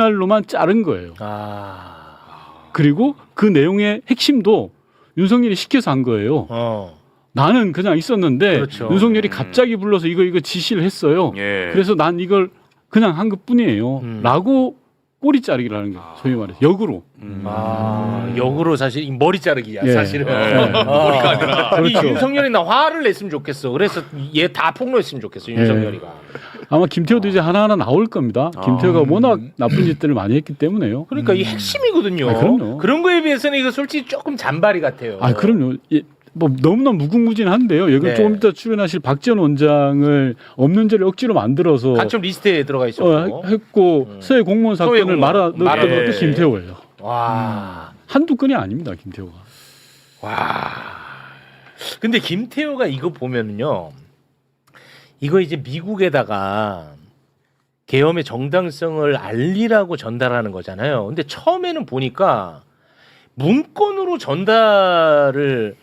말로만 자른 거예요. 아. 그리고 그 내용의 핵심도 윤석열이 시켜서 한 거예요. 나는 그냥 있었는데 그렇죠. 윤석열이 갑자기 불러서 이거 지시를 했어요. 예. 그래서 난 이걸 그냥 한 것뿐이에요. 라고 꼬리 자르기를 하는 거예요. 소위 말해서 역으로. 역으로 사실 이 머리 자르기야 예. 사실은. 머리가 아니라. 그렇죠. 이 윤석열이 나 화를 냈으면 좋겠어. 그래서 얘 다 폭로했으면 좋겠어. 윤석열이가. 아마 김태호도 이제 하나하나 나올 겁니다. 김태호가 워낙 나쁜 짓들을 많이 했기 때문에요. 그러니까 이 핵심이거든요. 그럼요. 그런 거에 비해서는 이거 솔직히 조금 잔바리 같아요. 그럼요. 예, 뭐 너무나 무궁무진한데요. 여기 네. 조금 이따 출연하실 박지원 원장을 없는 죄를 억지로 만들어서 간첩 리스트에 들어가 있었고. 했고 서해 공무원 사건을 공무원. 말아 넣었던 말아넣었지. 것도 김태호예요. 와. 한두 건이 아닙니다. 김태호가. 와. 근데 김태호가 이거 보면은요. 이거 이제 미국에다가 계엄의 정당성을 알리라고 전달하는 거잖아요. 근데 처음에는 보니까 문건으로 전달을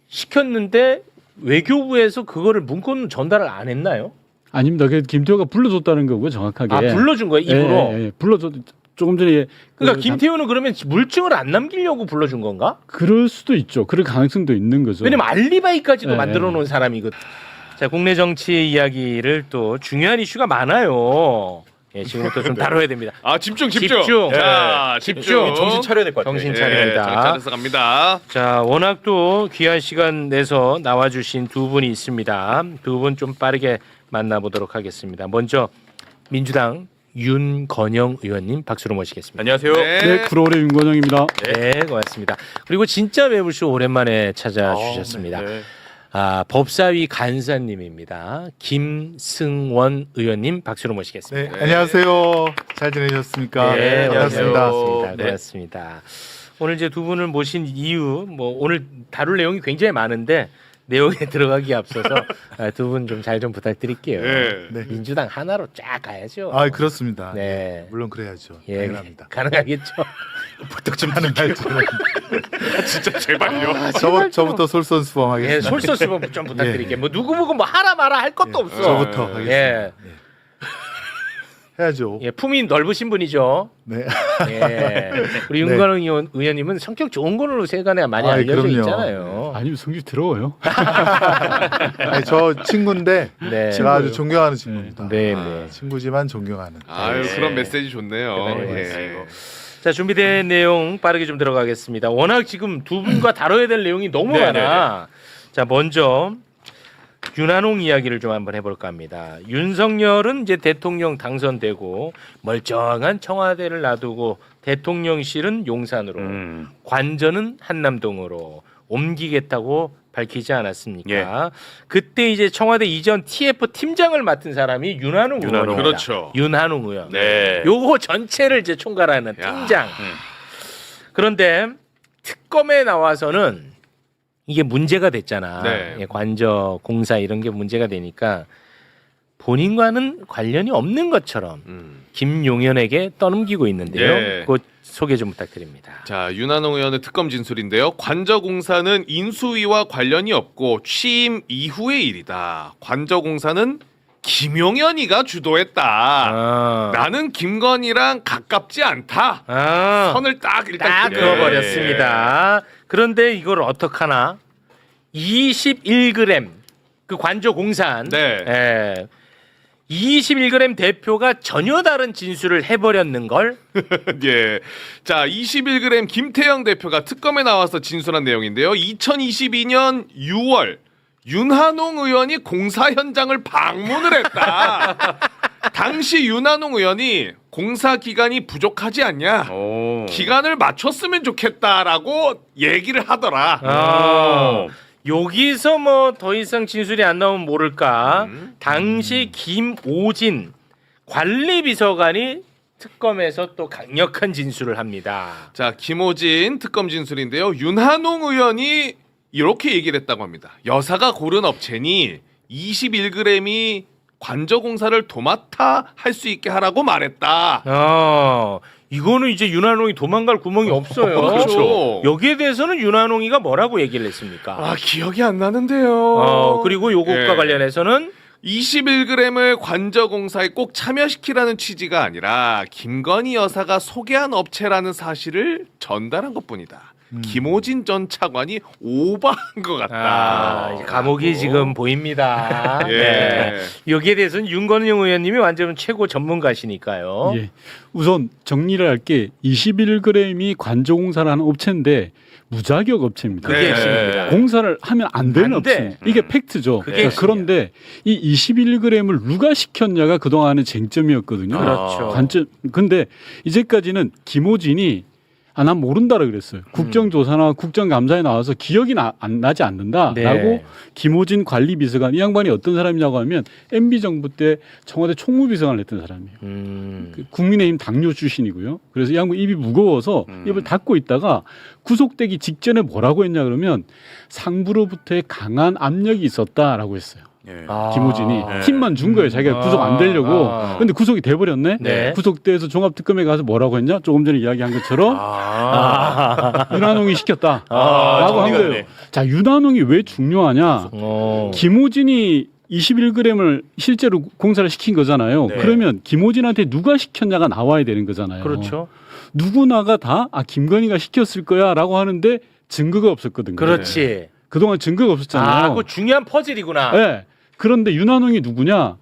시켰는데 외교부에서 그거를 문건으로 전달을 안 했나요? 아닙니다. 그 김태호가 불러줬다는 거고요. 정확하게. 불러준 거예요, 입으로. 예, 불러줬. 조금 전에 그러니까 김태호는 그러면 물증을 안 남기려고 불러준 건가? 그럴 수도 있죠. 그럴 가능성도 있는 거죠. 왜냐면 알리바이까지도 네. 만들어 놓은 사람이거든. 자, 국내 정치 이야기를 또 중요한 이슈가 많아요. 예, 지금부터 좀 다뤄야 됩니다. 집중. 집중. 자, 집중. 정신 차려야 될 것 같아요. 정신 차립니다. 정신 차려서 갑니다. 자, 워낙 또 귀한 시간 내서 나와주신 두 분이 있습니다. 두 분 좀 빠르게 만나보도록 하겠습니다. 먼저 민주당 윤건영 의원님 박수로 모시겠습니다. 안녕하세요. 네, 구로울의 윤건영입니다. 네, 고맙습니다. 그리고 진짜 매불쇼 오랜만에 찾아주셨습니다. 네. 법사위 간사님입니다. 김승원 의원님 박수로 모시겠습니다. 네, 안녕하세요. 잘 지내셨습니까? 네, 반갑습니다. 고맙습니다. 네. 고맙습니다. 오늘 이제 두 분을 모신 이유, 뭐 오늘 다룰 내용이 굉장히 많은데 내용에 들어가기 앞서서 두 분 좀 잘 좀 부탁드릴게요. 네. 네. 민주당 하나로 쫙 가야죠. 그렇습니다. 네. 물론 그래야죠. 예, 당연합니다. 가능하겠죠. 부탁 좀 하는 말씀. 진짜 제발요. 저부터 솔선수범하겠습니다. 예, 솔선수범 좀 부탁드릴게요. 뭐 누구 보고 뭐 하라 마라 할 것도 없어. 저부터 하겠습니다. 예. 해야죠. 예, 품이 넓으신 분이죠. 네. 예. 우리 윤건영 의원님은 성격 좋은 걸로 세간에 많이 알려져 그럼요. 있잖아요. 아니면 성질 더러워요. 아니, 저 친구인데 네. 제가 아주 존경하는 친구입니다. 네, 네. 친구지만 존경하는. 아유, 그런 메시지 좋네요. 네. 자, 준비된 내용 빠르게 좀 들어가겠습니다. 워낙 지금 두 분과 다뤄야 될 내용이 너무 많아. 자, 먼저 윤한홍 이야기를 좀 한번 해볼까 합니다. 윤석열은 이제 대통령 당선되고 멀쩡한 청와대를 놔두고 대통령실은 용산으로 관저는 한남동으로 옮기겠다고 밝히지 않았습니까? 그때 이제 청와대 이전 TF 팀장을 맡은 사람이 윤한홍 의원입니다. 그렇죠. 윤한홍 의원. 네. 요거 전체를 이제 총괄하는 팀장. 그런데 특검에 나와서는 이게 문제가 됐잖아. 네. 예, 관저 공사 이런 게 문제가 되니까 본인과는 관련이 없는 것처럼 김용현에게 떠넘기고 있는데요. 예. 그 소개 좀 부탁드립니다. 자, 윤한홍 의원의 특검 진술인데요. 관저공사는 인수위와 관련이 없고 취임 이후의 일이다. 관저공사는 김용현이가 주도했다. 나는 김건희랑 가깝지 않다. 선을 딱 일단 딱 긋네. 그어버렸습니다. 그런데 이걸 어떡하나? 21g 그 관저 공산. 네. 예. 21g 대표가 전혀 다른 진술을 해버렸는 걸. 예. 자, 21g 김태형 대표가 특검에 나와서 진술한 내용인데요. 2022년 6월 윤한홍 의원이 공사 현장을 방문을 했다. 당시 윤한홍 의원이 공사 기간이 부족하지 않냐? 기간을 맞췄으면 좋겠다라고 얘기를 하더라. 여기서 뭐 더 이상 진술이 안 나오면 모를까. 당시 김오진 관리비서관이 특검에서 또 강력한 진술을 합니다. 자, 김호진 특검 진술인데요. 윤한홍 의원이 이렇게 얘기를 했다고 합니다. 여사가 고른 업체니 21g이 관저공사를 도맡아 할 수 있게 하라고 말했다. 이거는 이제 윤한홍이 도망갈 구멍이 없어요. 그렇죠. 여기에 대해서는 윤한홍이가 뭐라고 얘기를 했습니까? 기억이 안 나는데요. 그리고 요것과 예. 관련해서는 21g을 관저공사에 꼭 참여시키라는 취지가 아니라 김건희 여사가 소개한 업체라는 사실을 전달한 것뿐이다. 김호진 전 차관이 오버한 것 같다. 이제 감옥이 지금 보입니다. 예. 네. 여기에 대해서는 윤건영 의원님이 완전 최고 전문가시니까요. 예. 우선 정리를 할게 21g이 관저공사를 하는 업체인데 무자격 업체입니다. 그게 네. 핵심입니다. 공사를 하면 안 되는 안 돼. 업체. 이게 팩트죠. 그게 자, 그런데 이 21g을 누가 시켰냐가 그동안의 쟁점이었거든요. 그렇죠. 관점. 근데 이제까지는 김호진이 난 모른다라 그랬어요. 국정조사나 국정감사에 나와서 기억이 안 나지 않는다라고 네. 김호진 관리비서관 이 양반이 어떤 사람이냐고 하면 MB 정부 때 청와대 총무비서관을 했던 사람이에요. 그 국민의힘 당뇨 출신이고요. 그래서 이 양반 입이 무거워서 입을 닫고 있다가 구속되기 직전에 뭐라고 했냐 그러면 상부로부터의 강한 압력이 있었다라고 했어요. 김호진이 팀만 준 거예요. 자기가 구속 안 되려고. 근데 구속이 돼버렸네. 네. 구속돼서 종합특검에 가서 뭐라고 했냐? 조금 전에 이야기한 것처럼 윤한홍이 시켰다라고 한 정리가 거예요. 되네. 자, 윤한홍이 왜 중요하냐? 김호진이 21g을 실제로 공사를 시킨 거잖아요. 네. 그러면 김호진한테 누가 시켰냐가 나와야 되는 거잖아요. 그렇죠. 누구나가 다 김건희가 시켰을 거야라고 하는데 증거가 없었거든요. 그렇지. 그동안 증거가 없었잖아요. 그거 중요한 퍼즐이구나. 네. 그런데 윤한홍이 누구냐?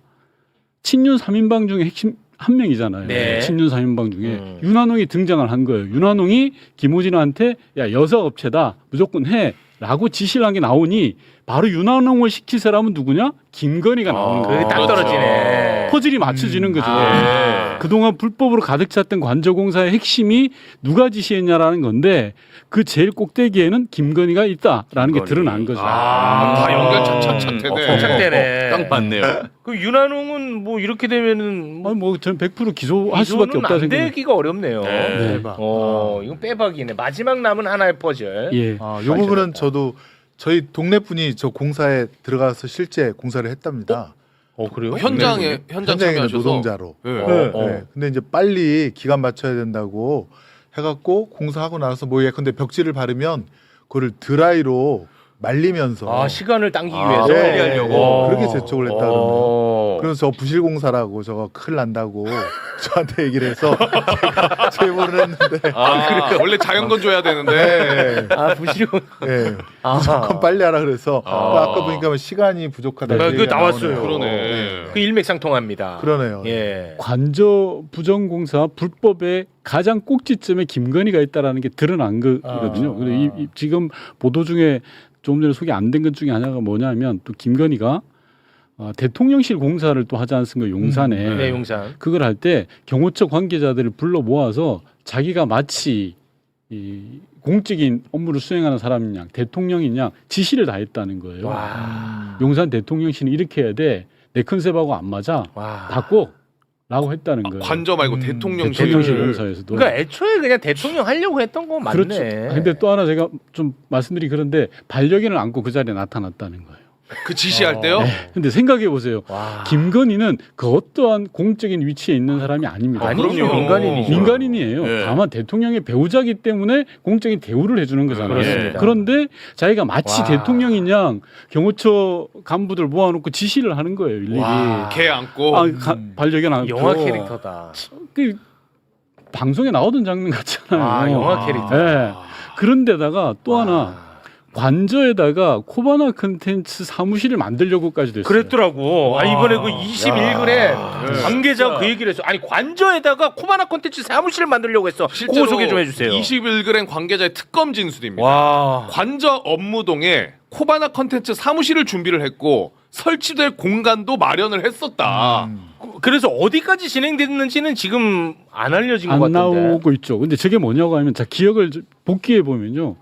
친윤 3인방 중에 핵심 한 명이잖아요. 네. 친윤 3인방 중에 윤한홍이 등장을 한 거예요. 윤한홍이 김호진한테 야 여사 업체다 무조건 해라고 지시를 한 게 나오니 바로 윤한홍을 시킬 사람은 누구냐? 김건희가 나오는 그게 거예요. 딱 떨어지네. 퍼즐이 맞춰지는 거죠. 아. 그동안 불법으로 가득 찼던 관저공사의 핵심이 누가 지시했냐라는 건데 그 제일 꼭대기에는 김건희가 있다라는 게 드러난 거죠. 다 연결 착착착되네. 착착되네. 딱 맞네요. 그 윤한홍은 뭐 이렇게 되면은 아니 뭐 저는 100% 기소할 수밖에 없다 안 생각해요. 되기가 어렵네요. 네. 이건 빼박이네. 마지막 남은 하나의 퍼즐. 예. 요 부분은 저도 저희 동네 분이 저 공사에 들어가서 실제 공사를 했답니다. 그래요? 현장 현장에 있는 참여하셔서 노동자로. 네. 네. 근데 이제 빨리 기간 맞춰야 된다고 해갖고 공사하고 나서 뭐 예컨대 벽지를 바르면 그거를 드라이로 말리면서 시간을 당기기 위해서 네, 빨리 하려고. 그렇게 재촉을 했다 그러네요. 그래서 저 부실공사라고 저거 큰일 난다고 저한테 얘기를 해서 제가 제보를 했는데 원래 자연건 줘야 되는데 네, 부실공. 네, 무조건 빨리 하라 그래서 아까 보니까 시간이 부족하다. 네, 그거 얘기가 나왔어요. 나오네요. 그러네. 그 일맥상통합니다. 그러네요. 예. 관저 부정공사 불법의 가장 꼭지점에 김건희가 있다라는 게 드러난 거거든요. 근데 지금 보도 중에 좀 전에 소개 안 된 것 중에 하나가 뭐냐면 또 김건희가 대통령실 공사를 또 하지 않습니까? 용산에. 네, 용산. 그걸 할 때 경호처 관계자들을 불러 모아서 자기가 마치 이 공적인 업무를 수행하는 사람인 양 대통령인 양 지시를 다 했다는 거예요. 와. 용산 대통령실은 이렇게 해야 돼. 내 컨셉하고 안 맞아. 와. 바꿔라고 했다는 거예요. 관저 말고 대통령실 대통령실. 공사에서도. 그러니까 애초에 그냥 대통령 하려고 했던 거 맞네. 그렇죠. 근데 또 하나 제가 좀 말씀드리기 그런데 반려견을 안고 그 자리에 나타났다는 거예요. 그 지시할 때요? 근데 생각해 보세요. 와. 김건희는 그 어떠한 공적인 위치에 있는 사람이 아닙니다. 아니죠. 그럼요. 민간인이죠. 민간인이에요. 네. 다만 대통령의 배우자기 때문에 공적인 대우를 해주는 거잖아요. 그렇습니다. 그런데 자기가 마치 와. 대통령인 양 경호처 간부들 모아놓고 지시를 하는 거예요. 일일이. 와. 개 안고 반려견 안고. 영화 캐릭터다. 그 방송에 나오던 장면 같잖아요. 아, 영화 캐릭터. 네. 그런데다가 또 하나 관저에다가 코바나 컨텐츠 사무실을 만들려고까지도 했어요. 그랬더라고. 이번에 그 21글에 네. 관계자 그 얘기를 했어. 아니 관저에다가 코바나 콘텐츠 사무실을 만들려고 했어. 그거 소개 좀 해주세요. 21g 관계자의 특검 진술입니다. 와. 관저 업무동에 코바나 컨텐츠 사무실을 준비를 했고 설치될 공간도 마련을 했었다. 그래서 어디까지 진행됐는지는 지금 안 알려진 것 안 같은데. 나오고 있죠. 근데 저게 뭐냐고 하면 자 기억을 복기해 보면요.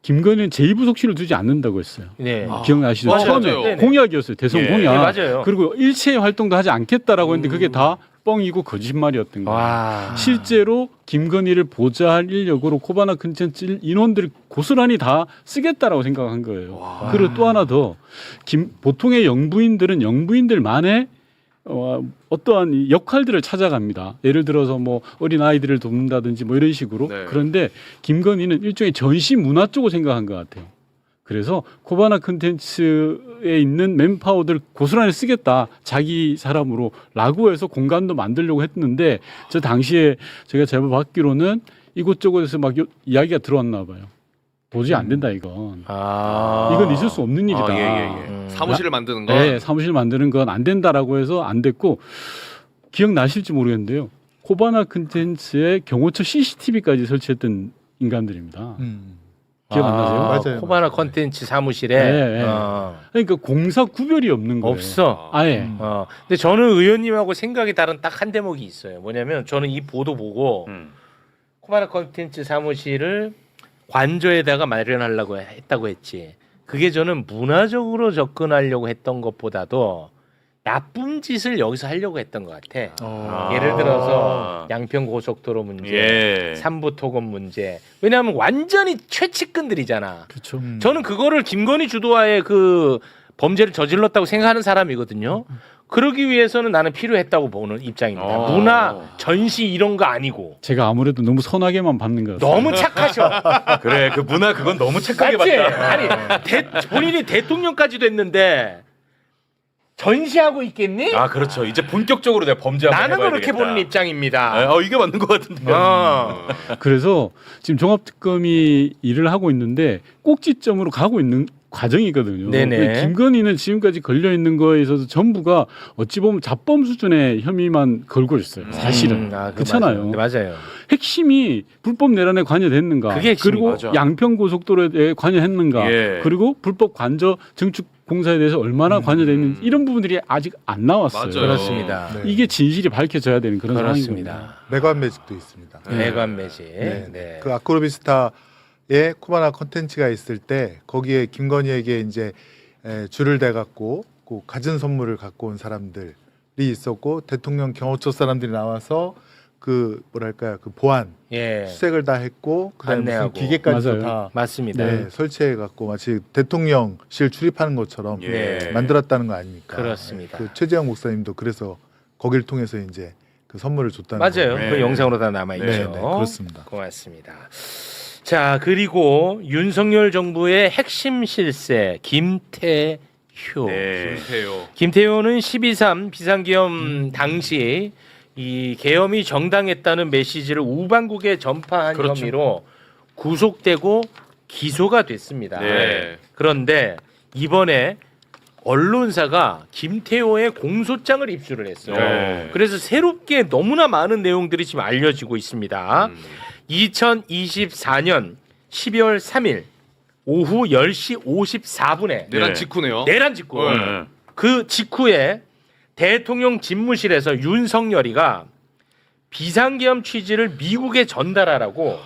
김건희는 제2부속실을 두지 않는다고 했어요. 네. 기억나시죠? 맞아요. 처음에 맞아요. 네네. 공약이었어요. 대선 예. 공약. 네, 맞아요. 그리고 일체의 활동도 하지 않겠다라고 했는데 그게 다 뻥이고 거짓말이었던 거예요. 와. 실제로 김건희를 보좌할 인력으로 코바나 컨텐츠 인원들을 고스란히 다 쓰겠다라고 생각한 거예요. 그리고 또 하나 더 보통의 영부인들은 영부인들만의 어떠한 이 역할들을 찾아갑니다. 예를 들어서 뭐 어린 아이들을 돕는다든지 뭐 이런 식으로. 네. 그런데 김건희는 일종의 전시 문화 쪽으로 생각한 것 같아요. 그래서 코바나 컨텐츠에 있는 맨파워들 고스란히 쓰겠다. 자기 사람으로라고 해서 공간도 만들려고 했는데 저 당시에 제가 제보 받기로는 이곳저곳에서 막 이야기가 들어왔나 봐요. 도저히 안 된다 이건. 이건 있을 수 없는 일이다. 사무실을 만드는 거. 네, 사무실 만드는 건 안 된다라고 해서 안 됐고 기억나실지 모르겠는데요. 코바나 컨텐츠에 경호처 CCTV까지 설치했던 인간들입니다. 기억 안 나세요? 맞아요. 코바나 컨텐츠 사무실에 네, 네. 그러니까 공사 구별이 없는 거예요. 없어. 아예. 근데 저는 의원님하고 생각이 다른 딱 한 대목이 있어요. 뭐냐면 저는 이 보도 보고 코바나 컨텐츠 사무실을 관저에다가 마련하려고 했다고 했지. 그게 저는 문화적으로 접근하려고 했던 것보다도 나쁜 짓을 여기서 하려고 했던 것 같아. 예를 들어서 양평 고속도로 문제, 삼부토건 문제. 왜냐하면 완전히 최측근들이잖아. 그렇죠. 저는 그거를 김건희 주도하에 그 범죄를 저질렀다고 생각하는 사람이거든요. 그러기 위해서는 나는 필요했다고 보는 입장입니다. 문화, 전시 이런 거 아니고. 제가 아무래도 너무 선하게만 받는 것 같아요. 너무 착하셔. 그래 그 문화 그건 너무 착하게 맞지? 봤다. 아니 본인이 대통령까지도 했는데 전시하고 있겠니? 아 그렇죠. 이제 본격적으로 내가 범죄 한번 나는 해봐야 그렇게 되겠다. 보는 입장입니다. 이게 맞는 것 같은데. 그래서 지금 종합특검이 일을 하고 있는데 꼭지점으로 가고 있는 과정이거든요. 네네. 김건희는 지금까지 걸려 있는 거에 있어서 전부가 어찌 보면 자범 수준의 혐의만 걸고 있어요. 사실은 그렇잖아요. 맞아요. 핵심이 불법 내란에 관여됐는가? 그게 핵심이 그리고 맞아. 양평 고속도로에 관여했는가? 예. 그리고 불법 관저 증축 공사에 대해서 얼마나 관여됐는지 이런 부분들이 아직 안 나왔어요. 맞아요. 그렇습니다. 네. 이게 진실이 밝혀져야 되는 그런 상황입니다. 그렇습니다. 매관 매직도 있습니다. 매관 매직. 네. 네. 그 아크로비스타에 코바나 컨텐츠가 있을 때 거기에 김건희에게 이제 줄을 대 갖고 그 갖은 선물을 갖고 온 사람들이 있었고 대통령 경호처 사람들이 나와서 그 뭐랄까요 그 보안 예. 수색을 다 했고 그다음에 무슨 안내하고. 기계까지 맞아요. 다 맞습니다. 네, 설치해 갖고 마치 대통령실 출입하는 것처럼 예. 만들었다는 거 아닙니까? 그렇습니다. 그 최재형 목사님도 그래서 거기를 통해서 이제 그 선물을 줬다는 맞아요. 거예요. 그 네. 영상으로 다 남아 있죠. 네, 네, 그렇습니다. 고맙습니다. 자, 그리고 윤석열 정부의 핵심 실세 김태효. 네. 김태효. 김태효는 12.3 비상계엄 당시 이 계엄이 정당했다는 메시지를 우방국에 전파한 그렇죠. 혐의로 구속되고 기소가 됐습니다. 네. 그런데 이번에 언론사가 김태효의 공소장을 입수를 했어요. 네. 그래서 새롭게 너무나 많은 내용들이 지금 알려지고 있습니다. 2024년 12월 3일 오후 10시 54분에 내란 네. 직후네요. 내란 직후 네. 그 직후에 대통령 집무실에서 윤석열이가 비상계엄 취지를 미국에 전달하라고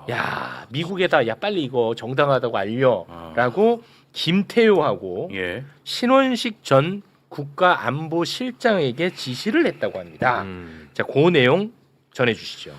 야 미국에다 야 빨리 이거 정당하다고 알려라고 김태효하고 예. 신원식 전 국가안보실장에게 지시를 했다고 합니다. 자, 그 내용 전해주시죠.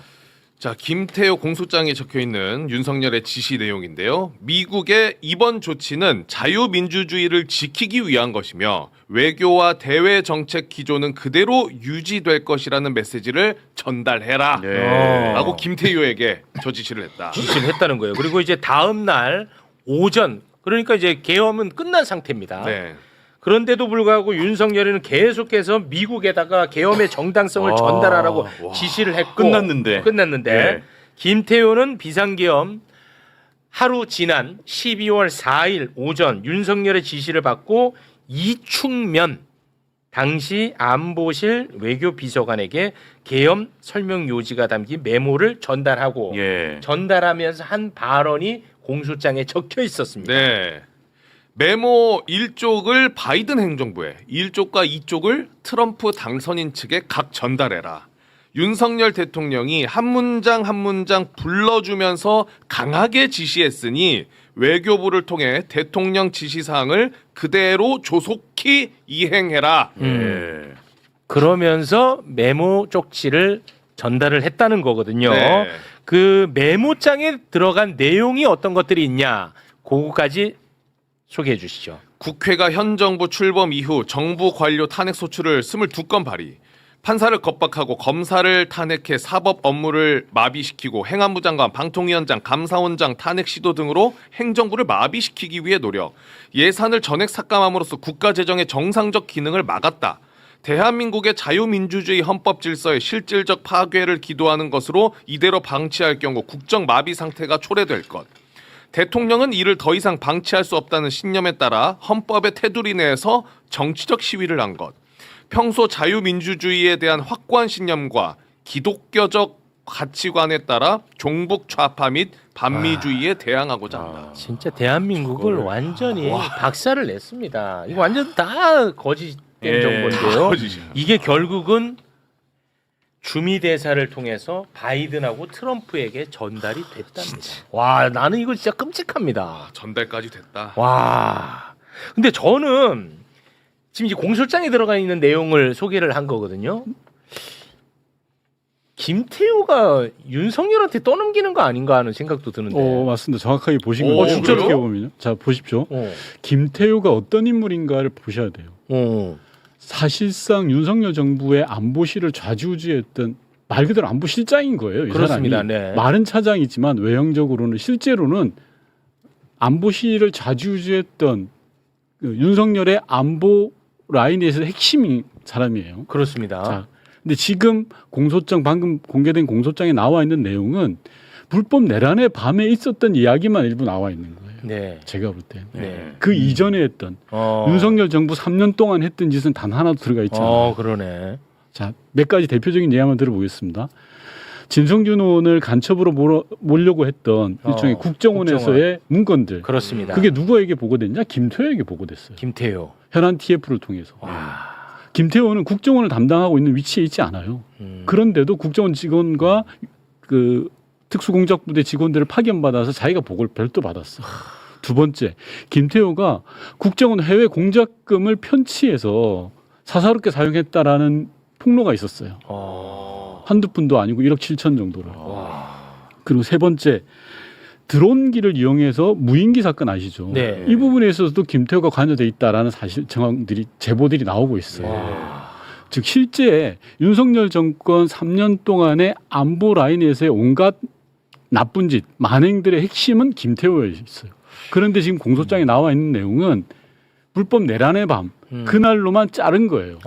자, 김태효 공소장에 적혀 있는 윤석열의 지시 내용인데요. 미국의 이번 조치는 자유민주주의를 지키기 위한 것이며 외교와 대외 정책 기조는 그대로 유지될 것이라는 메시지를 전달해라. 네. 라고 김태효에게 저 지시를 했다. 지시를 했다는 거예요. 그리고 이제 다음 날 오전 그러니까 이제 계엄은 끝난 상태입니다. 네. 그런데도 불구하고 윤석열이는 계속해서 미국에다가 계엄의 정당성을 와. 전달하라고 지시를 했고 끝났는데. 네. 김태효는 비상계엄 하루 지난 12월 4일 오전 윤석열의 지시를 받고 이충면 당시 안보실 외교비서관에게 계엄 설명 요지가 담긴 메모를 전달하고 예. 전달하면서 한 발언이 공소장에 적혀 있었습니다. 네. 메모 1쪽을 바이든 행정부에 1쪽과 2쪽을 트럼프 당선인 측에 각 전달해라. 윤석열 대통령이 한 문장 한 문장 불러주면서 강하게 지시했으니 외교부를 통해 대통령 지시사항을 그대로 조속히 이행해라. 예. 그러면서 메모 쪽지를 전달을 했다는 거거든요. 네. 그 메모장에 들어간 내용이 어떤 것들이 있냐, 그거까지 소개해 주시죠. 국회가 현 정부 출범 이후 정부 관료 탄핵 소추를 22건 발의. 판사를 겁박하고 검사를 탄핵해 사법 업무를 마비시키고 행안부 장관, 방통위원장, 감사원장 탄핵 시도 등으로 행정부를 마비시키기 위해 노력. 예산을 전액 삭감함으로써 국가 재정의 정상적 기능을 막았다. 대한민국의 자유민주주의 헌법 질서의 실질적 파괴를 기도하는 것으로 이대로 방치할 경우 국정 마비 상태가 초래될 것. 대통령은 이를 더 이상 방치할 수 없다는 신념에 따라 헌법의 테두리 내에서 정치적 시위를 한 것. 평소 자유민주주의에 대한 확고한 신념과 기독교적 가치관에 따라 종북 좌파 및 반미주의에 대항하고자 한다. 진짜 대한민국을 완전히 박살을 냈습니다. 이거 완전 다 거짓된 예. 정보인데요. 거짓이야. 이게 결국은 주미 대사를 통해서 바이든하고 트럼프에게 전달이 됐답니다. 와, 나는 이거 진짜 끔찍합니다. 전달까지 됐다. 와. 근데 저는 지금 이제 공소장에 들어가 있는 내용을 소개를 한 거거든요. 김태호가 윤석열한테 떠넘기는 거 아닌가 하는 생각도 드는데. 맞습니다. 정확하게 보신 오, 거예요. 진짜로? 어떻게 보면요. 자, 보십시오. 김태우가 어떤 인물인가를 보셔야 돼요. 사실상 윤석열 정부의 안보실을 좌지우지했던 말 그대로 안보실장인 거예요. 이 그렇습니다. 사람이. 네. 말은 차장이지만 외형적으로는 실제로는 안보실을 좌지우지했던 그 윤석열의 안보 라인에서 핵심인 사람이에요. 그렇습니다. 자, 근데 지금 공소장 방금 공개된 공소장에 나와 있는 내용은 불법 내란의 밤에 있었던 이야기만 일부 나와 있는 거예요. 네. 제가 볼 때. 네. 그 이전에 했던 윤석열 정부 3년 동안 했던 짓은 단 하나도 들어가 있지 않아요. 그러네. 자, 몇 가지 대표적인 예를 한번 들어보겠습니다. 진성준 의원을 간첩으로 몰려고 했던 일종의 국정원에서의 문건들. 그렇습니다. 그게 누구에게 보고됐냐? 김태호에게 보고됐어요. 김태호. 현안 TF를 통해서. 김태호는 국정원을 담당하고 있는 위치에 있지 않아요. 그런데도 국정원 직원과 그 특수공작부대 직원들을 파견받아서 자기가 보고를 별도 받았어. 두 번째, 김태호가 국정원 해외 공작금을 편취해서 사사롭게 사용했다라는 폭로가 있었어요. 한두 푼도 아니고 1억 7천 정도를. 그리고 세 번째, 드론기를 이용해서 무인기 사건 아시죠? 네. 이 부분에 있어서도 김태호가 관여돼 있다라는 사실 정황들이 제보들이 나오고 있어요. 즉 실제 윤석열 정권 3년 동안의 안보 라인에서의 온갖 나쁜 짓, 만행들의 핵심은 김태호에 있어요. 그런데 지금 공소장에 나와 있는 내용은 불법 내란의 밤 그날로만 자른 거예요.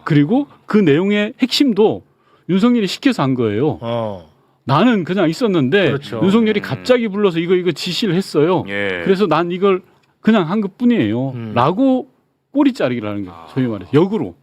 그리고 그 내용의 핵심도 윤석열이 시켜서 한 거예요. 나는 그냥 있었는데 그렇죠. 윤석열이 갑자기 불러서 이거 지시를 했어요. 예. 그래서 난 이걸 그냥 한 것뿐이에요. 라고 꼬리 자르기를 하는 거예요. 소위 말해서 역으로.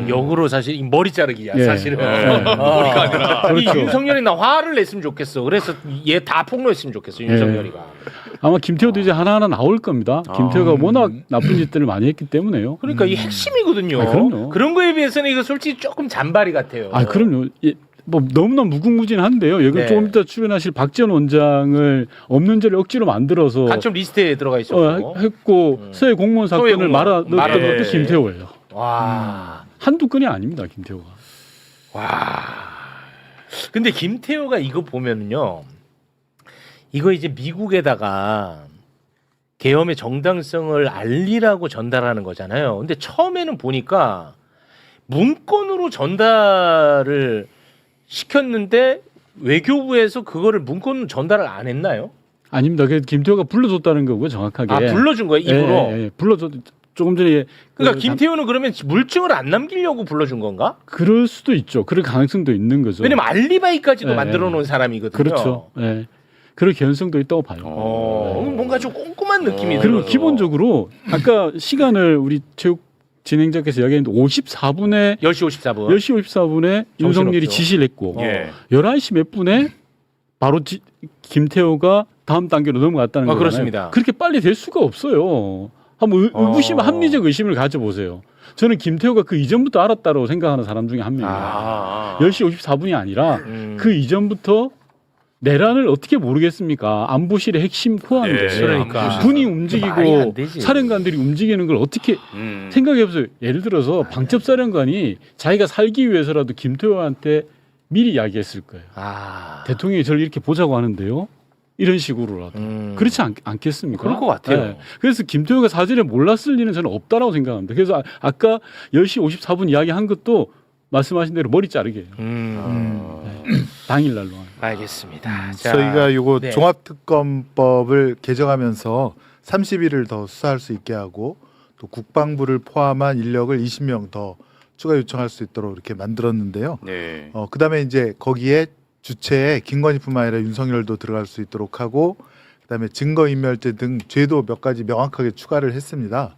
역으로 사실 이 머리 자르기야 예. 사실은. 머리가 아니라. 이 그렇죠. 윤석열이 나 화를 냈으면 좋겠어. 그래서 얘 다 폭로했으면 좋겠어. 윤석열이가. 아마 김태호도 이제 하나하나 나올 겁니다. 김태호가 워낙 나쁜 짓들을 많이 했기 때문에요. 그러니까 이 핵심이거든요. 그럼요. 그런 거에 비해서는 이거 솔직히 조금 잔바리 같아요. 그럼요. 예, 뭐 너무나 무궁무진한데요. 이건 네. 조금 이따 출연하실 박지원 원장을 없는 죄를 억지로 만들어서 간첩 리스트에 들어가 있었고. 했고 서해 공무원 사건을 공무원. 말아 넣었던 말아넣었지. 것도 김태호예요. 와. 한두 건이 아닙니다. 김태호가. 근데 김태호가 이거 보면은요. 이거 이제 미국에다가 계엄의 정당성을 알리라고 전달하는 거잖아요. 근데 처음에는 보니까 문건으로 전달을 시켰는데 외교부에서 그거를 문건으로 전달을 안 했나요? 아닙니다. 그래서 김태호가 불러줬다는 거고요. 정확하게. 불러준 거예요, 입으로. 예, 불러줬. 조금 전에 그러니까 김태호는 그러면 물증을 안 남기려고 불러준 건가? 그럴 수도 있죠. 그럴 가능성도 있는 거죠. 왜냐면 알리바이까지도 네. 만들어 놓은 사람이거든요. 그렇죠. 예. 그럴 개연성도 있다고 봐요. 뭔가 좀 꼼꼼한 느낌이 그리고 들어서. 기본적으로 아까 시간을 우리 체육 진행자께서 이야기했는데 54분에 10시 54분. 10시 54분에 윤석열이 정신없죠. 지시를 했고 예. 11시 몇 분에 바로 김태호가 다음 단계로 넘어갔다는 거잖아요. 그렇습니다. 그렇게 빨리 될 수가 없어요. 한번 합리적 의심을 가져보세요. 저는 김태호가 그 이전부터 알았다고 생각하는 사람 중에 한 명입니다. 10시 54분이 아니라 그 이전부터 내란을 어떻게 모르겠습니까? 안보실의 핵심 포함인데 네, 그러니까. 군이 말이 안 움직이고 되지. 사령관들이 움직이는 걸 어떻게 생각해보세요. 예를 들어서 방첩사령관이 자기가 살기 위해서라도 김태호한테 미리 이야기했을 거예요. 대통령이 저를 이렇게 보자고 하는데요. 이런 식으로라도 그렇지 않겠습니까? 그럴 것 같아요. 네. 그래서 김태호가 사전에 몰랐을 리는 저는 없다라고 생각합니다. 그래서 아까 10시 54분 이야기한 것도 말씀하신 대로 머리 자르기예요. 당일날로. 알겠습니다. 자, 저희가 이거 네. 종합특검법을 개정하면서 30일을 더 수사할 수 있게 하고 또 국방부를 포함한 인력을 20명 더 추가 요청할 수 있도록 이렇게 만들었는데요. 네. 그다음에 이제 거기에 주체에 김건희뿐만 아니라 윤석열도 들어갈 수 있도록 하고 그다음에 증거인멸죄 등 죄도 몇 가지 명확하게 추가를 했습니다.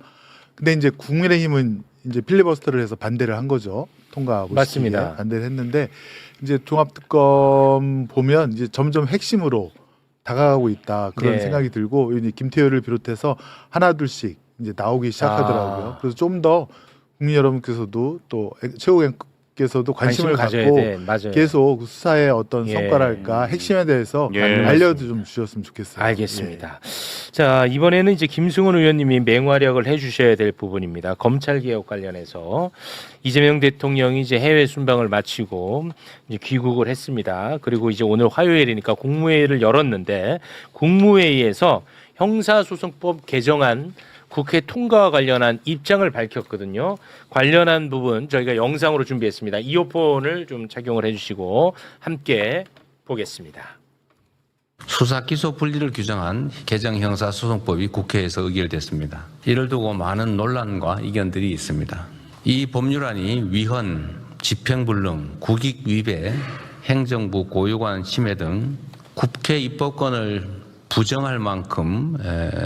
근데 이제 국민의힘은 이제 필리버스터를 해서 반대를 한 거죠. 통과하고 맞습니다. 싶게 반대를 했는데 이제 종합특검 보면 이제 점점 핵심으로 다가가고 있다 그런 네. 생각이 들고 이제 김태효를 비롯해서 하나둘씩 이제 나오기 시작하더라고요. 그래서 좀 더 국민 여러분께서도 또 최고위원께서도 관심을 가져야 갖고 돼. 맞아요. 계속 수사의 어떤 예. 성과랄까 핵심에 대해서 예. 알려도 좀 주셨으면 좋겠어요. 알겠습니다. 자, 이번에는 이제 김승훈 의원님이 맹활약을 해주셔야 될 부분입니다. 검찰 개혁 관련해서 이재명 대통령이 이제 해외 순방을 마치고 이제 귀국을 했습니다. 그리고 이제 오늘 화요일이니까 국무회의를 열었는데 국무회의에서 형사소송법 개정안 국회 통과와 관련한 입장을 밝혔거든요. 관련한 부분 저희가 영상으로 준비했습니다. 이어폰을 좀 착용을 해주시고 함께 보겠습니다. 수사 기소 분리를 규정한 개정 형사소송법이 국회에서 의결됐습니다. 이를 두고 많은 논란과 이견들이 있습니다. 이 법률안이 위헌, 집행불능, 국익위배, 행정부 고유관 침해 등 국회 입법권을 부정할 만큼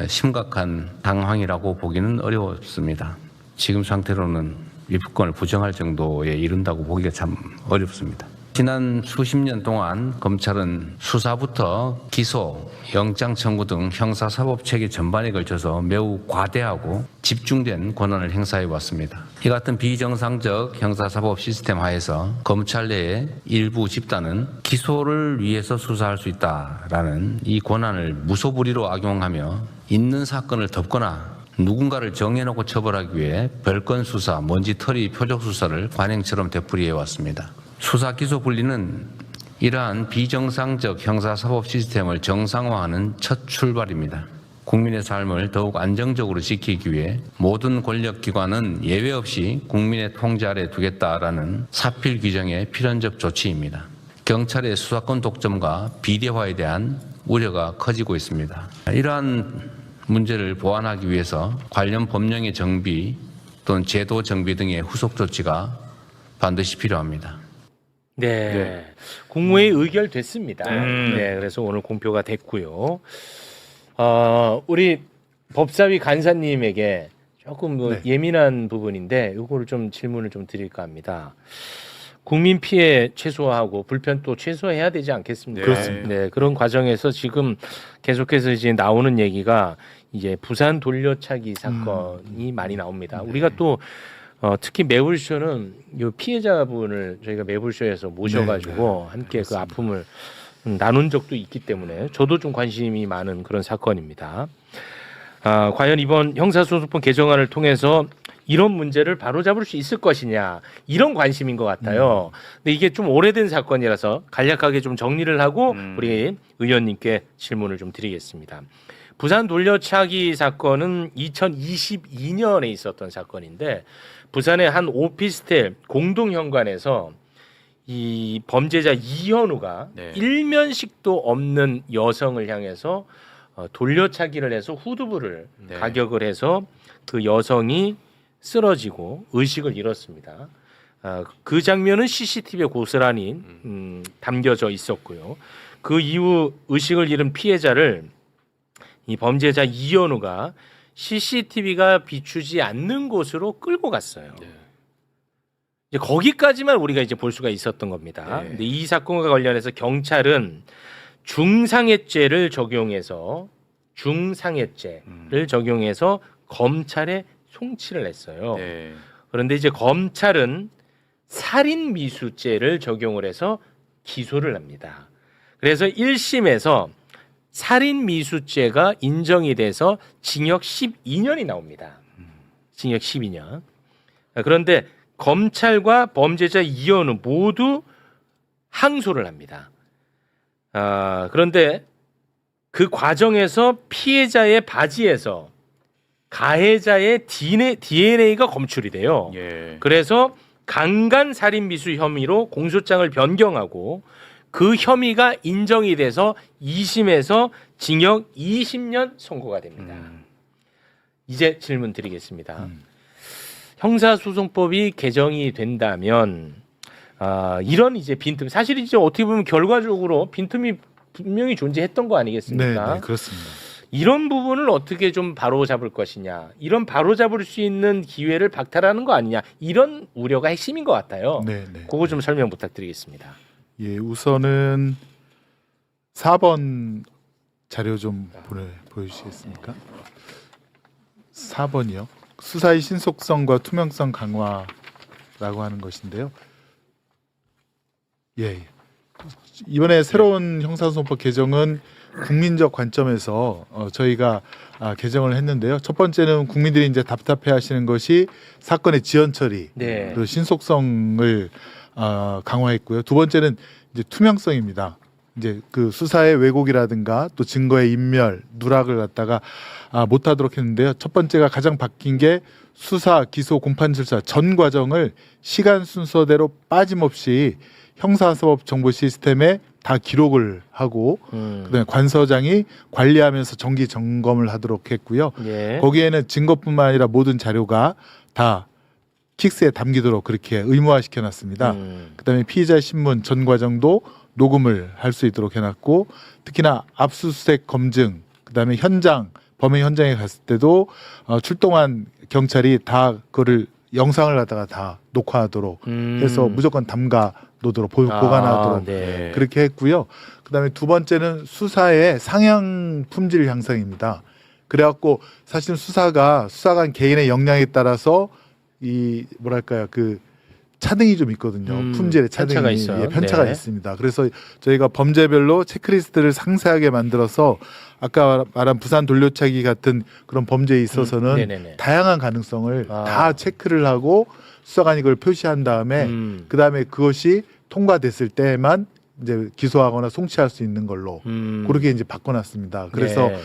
심각한 상황이라고 보기는 어렵습니다. 지금 상태로는 입법권을 부정할 정도에 이른다고 보기가 참 어렵습니다. 지난 수십 년 동안 검찰은 수사부터 기소, 영장 청구 등 형사사법 체계 전반에 걸쳐서 매우 과대하고 집중된 권한을 행사해 왔습니다. 이 같은 비정상적 형사사법 시스템 하에서 검찰 내의 일부 집단은 기소를 위해서 수사할 수 있다라는 이 권한을 무소불위로 악용하며 있는 사건을 덮거나 누군가를 정해놓고 처벌하기 위해 별건 수사, 먼지털이 표적 수사를 관행처럼 되풀이해 왔습니다. 수사 기소 분리는 이러한 비정상적 형사사법 시스템을 정상화하는 첫 출발입니다. 국민의 삶을 더욱 안정적으로 지키기 위해 모든 권력기관은 예외 없이 국민의 통제 아래 두겠다라는 사필 규정의 필연적 조치입니다. 경찰의 수사권 독점과 비례화에 대한 우려가 커지고 있습니다. 이러한 문제를 보완하기 위해서 관련 법령의 정비 또는 제도 정비 등의 후속 조치가 반드시 필요합니다. 네. 국무회의 의결됐습니다. 네. 그래서 오늘 공표가 됐고요. 우리 법사위 간사님에게 조금 네. 예민한 부분인데 이거를 좀 질문을 좀 드릴까 합니다. 국민 피해 최소화하고 불편 또 최소화해야 되지 않겠습니까? 그렇습니다. 네, 그런 과정에서 지금 계속해서 이제 나오는 얘기가 이제 부산 돌려차기 사건이 많이 나옵니다. 우리가 또 특히 매불쇼는 이 피해자분을 저희가 매불쇼에서 모셔가지고 함께 그 아픔을 나눈 적도 있기 때문에 저도 좀 관심이 많은 그런 사건입니다. 과연 이번 형사소송법 개정안을 통해서 이런 문제를 바로잡을 수 있을 것이냐 이런 관심인 것 같아요. 근데 이게 좀 오래된 사건이라서 간략하게 좀 정리를 하고 우리 의원님께 질문을 좀 드리겠습니다. 부산 돌려차기 사건은 2022년에 있었던 사건인데 부산의 한 오피스텔 공동현관에서 이 범죄자 이현우가 네. 일면식도 없는 여성을 향해서 돌려차기를 해서 후두부를 네. 가격을 해서 그 여성이 쓰러지고 의식을 잃었습니다. 그 장면은 CCTV에 고스란히 담겨져 있었고요. 그 이후 의식을 잃은 피해자를 이 범죄자 이현우가 CCTV가 비추지 않는 곳으로 끌고 갔어요. 이제 거기까지만 우리가 이제 볼 수가 있었던 겁니다. 네. 근데 이 사건과 관련해서 경찰은 중상해죄를 적용해서 검찰에 송치를 했어요. 네. 그런데 이제 검찰은 살인미수죄를 적용을 해서 기소를 합니다. 그래서 1심에서 살인미수죄가 인정이 돼서 징역 12년이 나옵니다. 징역 12년. 그런데 검찰과 범죄자 이현우 모두 항소를 합니다. 그런데 그 과정에서 피해자의 바지에서 가해자의 DNA가 검출이 돼요. 예. 그래서 강간 살인 미수 혐의로 공소장을 변경하고 그 혐의가 인정이 돼서 2심에서 징역 20년 선고가 됩니다. 이제 질문 드리겠습니다. 형사소송법이 개정이 된다면 이런 이제 빈틈, 사실 이제 어떻게 보면 결과적으로 빈틈이 분명히 존재했던 거 아니겠습니까? 네, 그렇습니다. 이런 부분을 어떻게 좀 바로잡을 것이냐, 이런 바로잡을 수 있는 기회를 박탈하는 거 아니냐, 이런 우려가 핵심인 것 같아요. 네, 네. 그거 좀 설명 부탁드리겠습니다. 예, 우선은 4번 자료 좀 보여주시겠습니까? 4번이요. 수사의 신속성과 투명성 강화라고 하는 것인데요. 예. 이번에 새로운 형사소송법 개정은 국민적 관점에서 저희가 개정을 했는데요. 첫 번째는 국민들이 이제 답답해하시는 것이 사건의 지연 처리, 네. 그리고 신속성을 강화했고요. 두 번째는 이제 투명성입니다. 이제 그 수사의 왜곡이라든가 또 증거의 인멸, 누락을 갖다가 못하도록 했는데요. 첫 번째가 가장 바뀐 게 수사, 기소, 공판 질서 전 과정을 시간 순서대로 빠짐없이 형사사법 정보 시스템에 다 기록을 하고 그다음에 관서장이 관리하면서 정기 점검을 하도록 했고요. 예. 거기에는 증거뿐만 아니라 모든 자료가 다 킥스에 담기도록 그렇게 의무화시켜 놨습니다. 그다음에 피의자 신문 전 과정도 녹음을 할 수 있도록 해놨고 특히나 압수수색 검증 그다음에 현장 범행 현장에 갔을 때도 출동한 경찰이 다 그거를 영상을 갖다가 다 녹화하도록 해서 무조건 담가 놓도록 보관하도록 네. 그렇게 했고요. 그다음에 두 번째는 수사의 상향 품질 향상입니다. 그래갖고 사실 수사관 개인의 역량에 따라서 이 뭐랄까요 그 차등이 좀 있거든요. 품질의 차등이 편차가 있어요. 예, 편차가 네. 있습니다. 그래서 저희가 범죄별로 체크리스트를 상세하게 만들어서 아까 말한 부산 돌려차기 같은 그런 범죄에 있어서는 네네네. 다양한 가능성을 다 체크를 하고 수사관이 그걸 표시한 다음에 그다음에 그것이 통과됐을 때만 이제 기소하거나 송치할 수 있는 걸로 그렇게 이제 바꿔놨습니다. 그래서 네.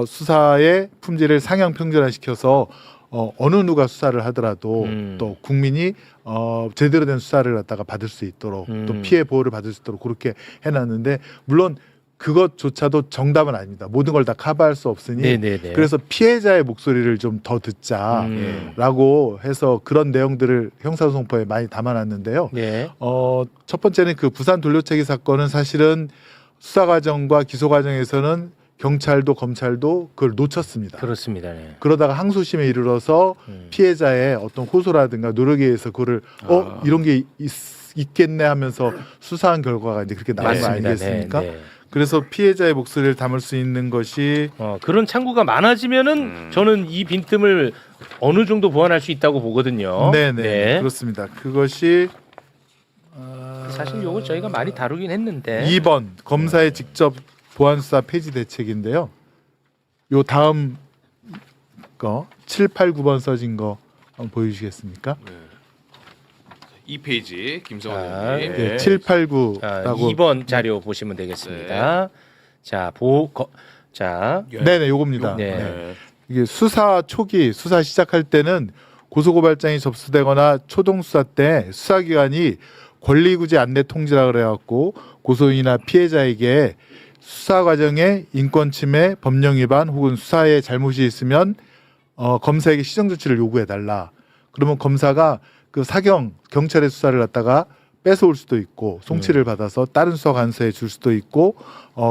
수사의 품질을 상향 평준화시켜서 어느 누가 수사를 하더라도 또 국민이 제대로 된 수사를 갖다가 받을 수 있도록 또 피해 보호를 받을 수 있도록 그렇게 해놨는데 물론 그것조차도 정답은 아닙니다. 모든 걸 다 커버할 수 없으니 네네네. 그래서 피해자의 목소리를 좀 더 듣자라고 해서 그런 내용들을 형사소송법에 많이 담아놨는데요. 네. 첫 번째는 그 부산 돌려차기 사건은 사실은 수사 과정과 기소 과정에서는 경찰도 검찰도 그걸 놓쳤습니다. 그렇습니다. 네. 그러다가 항소심에 이르러서 피해자의 어떤 호소라든가 노력에 의해서 그거를 이런 게 있겠네 하면서 수사한 결과가 이제 그렇게 나온 거 맞습니다. 아니겠습니까? 네, 네. 그래서 피해자의 목소리를 담을 수 있는 것이 그런 창구가 많아지면은 저는 이 빈틈을 어느 정도 보완할 수 있다고 보거든요. 네네 네. 그렇습니다. 그것이 사실 요거 저희가 많이 다루긴 했는데 2번 검사의 직접 보안 수사 폐지 대책인데요. 요 다음 거 7, 8, 9번 써진 거 한번 보여주시겠습니까? 2페이지 김성원 아, 의원님. 네, 7, 8, 9라고 2번 자료 보시면 되겠습니다. 자, 네네 요겁니다. 네. 네. 이게 수사 초기 수사 시작할 때는 고소고발장이 접수되거나 초동 수사 때 수사기관이 권리구제 안내 통지라 그래갖고 고소인이나 피해자에게 수사 과정에 인권 침해, 법령 위반 혹은 수사에 잘못이 있으면 검사에게 시정 조치를 요구해 달라. 그러면 검사가 그 사경 경찰의 수사를 갖다가 뺏어올 수도 있고 송치를 받아서 다른 수사 관서에 줄 수도 있고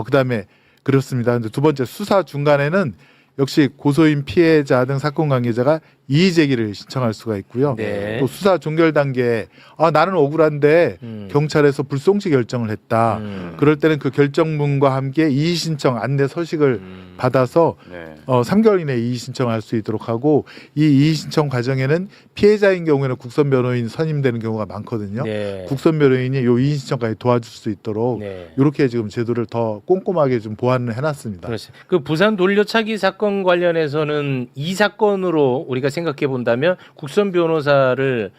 그다음에 그렇습니다. 근데 두 번째 수사 중간에는 역시 고소인 피해자 등 사건 관계자가 이의 제기를 신청할 수가 있고요. 네. 또 수사 종결 단계에 나는 억울한데 경찰에서 불송치 결정을 했다. 그럴 때는 그 결정문과 함께 이의 신청 안내 서식을 받아서 네. 3개월 이내에 이의 신청할 수 있도록 하고 이 이의 신청 과정에는 피해자인 경우에는 국선 변호인 선임되는 경우가 많거든요. 네. 국선 변호인이 이 이의 신청까지 도와줄 수 있도록 네. 이렇게 지금 제도를 더 꼼꼼하게 좀 보완을 해놨습니다. 그렇습니다. 그 부산 돌려차기 사건 관련해서는 이 사건으로 우리가 생각해 본다면 국선 변호사를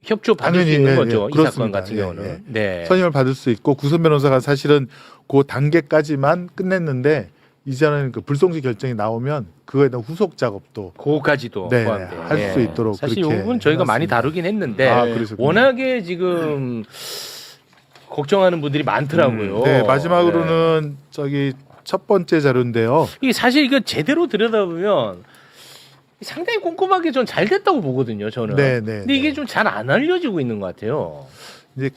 협조 받을 수 당연히, 있는 예, 거죠. 예, 이 사건 그렇습니다. 같은 예, 경우는. 예. 네. 선임을 받을 수 있고 구선 변호사가 사실은 그 단계까지만 끝냈는데 이제는 그 불송치 결정이 나오면 그거에 대한 후속 작업도 그거까지도 네, 포함돼. 할 수 있도록 사실 이 그렇게 부분 저희가 많이 해놨습니다. 다루긴 했는데 아, 그러셨군요. 워낙에 지금 걱정하는 분들이 많더라고요. 네, 마지막으로는 저기 첫 번째 자료인데요. 이게 사실 이거 제대로 들여다보면 상당히 꼼꼼하게 좀 잘 됐다고 보거든요. 저는. 네, 네, 근데 이게 네. 좀 잘 안 알려지고 있는 것 같아요. 이제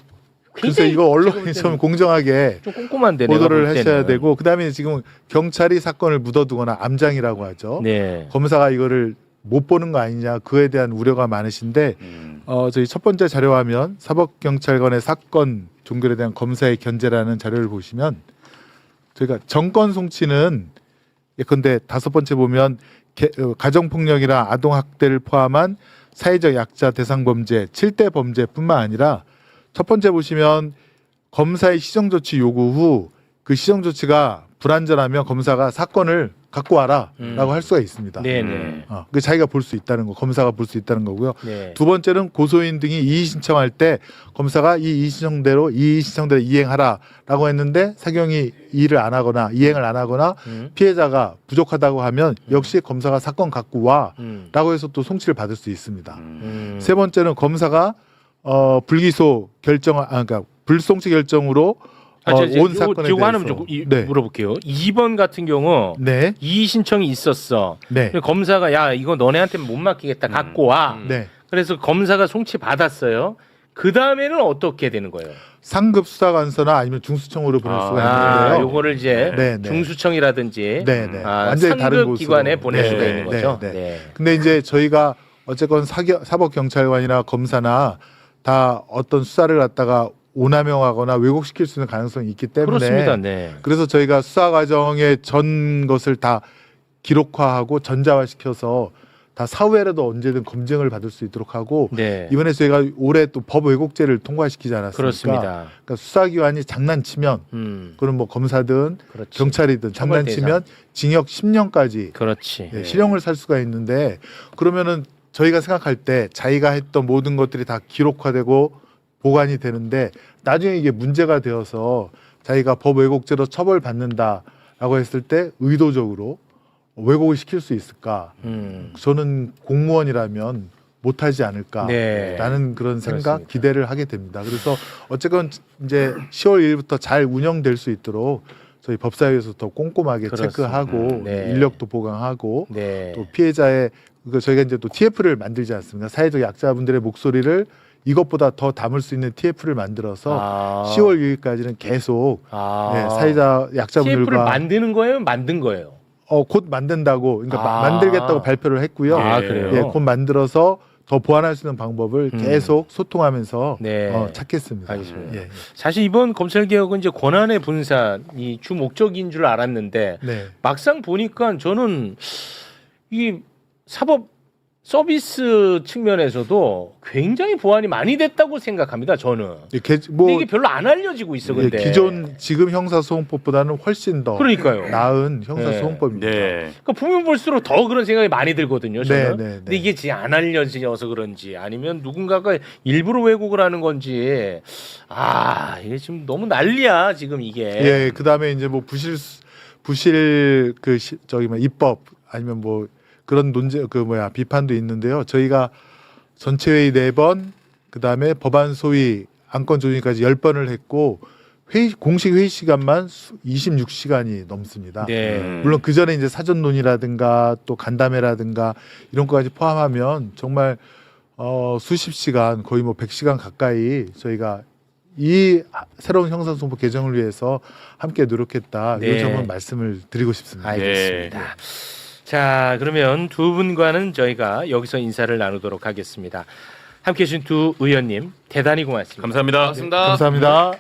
그래서 굉장히 이거 제가 볼 언론이 좀 때는 공정하게 좀 꼼꼼한데 내가 보도를 볼 때는. 하셔야 되고 그다음에 지금 경찰이 사건을 묻어두거나 암장이라고 하죠. 네. 검사가 이거를 못 보는 거 아니냐 그에 대한 우려가 많으신데 저희 첫 번째 자료 화면 사법경찰관의 사건 종결에 대한 검사의 견제라는 자료를 보시면 저희가 정권 송치는 예컨대 다섯 번째 보면 가정폭력이나 아동학대를 포함한 사회적 약자 대상 범죄 7대 범죄뿐만 아니라 첫 번째 보시면 검사의 시정조치 요구 후 그 시정조치가 불완전하면 검사가 사건을 갖고 와라라고 할 수가 있습니다. 네네. 그 자기가 볼 수 있다는 거, 검사가 볼 수 있다는 거고요. 네. 두 번째는 고소인 등이 이의 신청할 때 검사가 이 이의 신청대로 이행하라라고 했는데 사경이 이의를 안 하거나 이행을 안 하거나 피해자가 부족하다고 하면 역시 검사가 사건 갖고 와라고 해서 또 송치를 받을 수 있습니다. 세 번째는 검사가 불기소 그러니까 불송치 결정으로 온 사건에 요거 하나만 대해서 좀 네. 물어볼게요. 2번 같은 경우 네. 이의 신청이 있었어. 네. 근데 검사가 야 이거 너네한테 못 맡기겠다 갖고 와. 네. 그래서 검사가 송치 받았어요. 그 다음에는 어떻게 되는 거예요? 상급 수사관서나 아니면 중수청으로 보낼 수가 있는데요. 요거를 이제 네, 네. 중수청이라든지 네, 네. 완전히 다른 상급 곳으로. 기관에 보낼 네, 수가 네, 있는 거죠. 네, 네. 근데 이제 저희가 어쨌건 사법경찰관이나 검사나 다 어떤 수사를 갖다가 오남용하거나 왜곡시킬 수 있는 가능성이 있기 때문에 그렇습니다. 네. 그래서 저희가 수사 과정의 전 것을 다 기록화하고 전자화시켜서 다 사후에라도 언제든 검증을 받을 수 있도록 하고 네. 이번에 저희가 올해 또 법 왜곡죄를 통과시키지 않았습니까? 그렇습니다. 그러니까 수사기관이 장난치면 그럼 뭐 검사든 그렇지. 경찰이든 처벌 장난치면 징역 10년까지 그렇지. 실형을 살 수가 있는데 그러면은 저희가 생각할 때 자기가 했던 모든 것들이 다 기록화되고 보관이 되는데 나중에 이게 문제가 되어서 자기가 법 왜곡죄로 처벌받는다라고 했을 때 의도적으로 왜곡을 시킬 수 있을까? 저는 공무원이라면 못하지 않을까라는 네. 그런 생각, 그렇습니다. 기대를 하게 됩니다. 그래서 어쨌건 이제 10월 1일부터 잘 운영될 수 있도록 저희 법사위에서 더 꼼꼼하게 그렇습니다. 체크하고 네. 인력도 보강하고 네. 또 피해자의 저희가 이제 또 TF를 만들지 않습니까? 사회적 약자분들의 목소리를 이것보다 더 담을 수 있는 TF를 만들어서 10월 6일까지는 계속 네, 사회자 TF를 약자분들과 만드는 거예요? 만든 거예요? 곧 만든다고 그러니까 만들겠다고 발표를 했고요. 그래요? 예, 곧 만들어서 더 보완할 수 있는 방법을 계속 소통하면서 네. 찾겠습니다. 알겠습니다. 예. 사실 이번 검찰 개혁은 이제 권한의 분산이 주 목적인 줄 알았는데 네. 막상 보니까 저는 이 사법 서비스 측면에서도 굉장히 보완이 많이 됐다고 생각합니다. 저는. 근데 이게 별로 안 알려지고 있어. 근데 기존 지금 형사소송법보다는 훨씬 더 그러니까요. 나은 형사소송법입니다. 네. 그러니까 보면 볼수록 더 그런 생각이 많이 들거든요. 저는. 네, 네, 네. 근데 이게 지금 안 알려져서 그런지 아니면 누군가가 일부러 왜곡을 하는 건지 이게 지금 너무 난리야 지금 이게. 예, 그다음에 이제 뭐 부실 입법 아니면 뭐 그런 비판도 있는데요. 저희가 전체 회의 4번, 그다음에 법안 소위 안건 조정까지 10번을 했고 공식 회의 시간만 26시간이 넘습니다. 네. 물론 그 전에 이제 사전 논의라든가 또 간담회라든가 이런 것까지 포함하면 정말 수십 시간 거의 뭐 100시간 가까이 저희가 이 새로운 형사소송법 개정을 위해서 함께 노력했다. 네. 이 점은 말씀을 드리고 싶습니다. 알겠습니다. 자, 그러면 두 분과는 저희가 여기서 인사를 나누도록 하겠습니다. 함께해 주신 두 의원님 대단히 고맙습니다. 감사합니다. 고맙습니다. 감사합니다.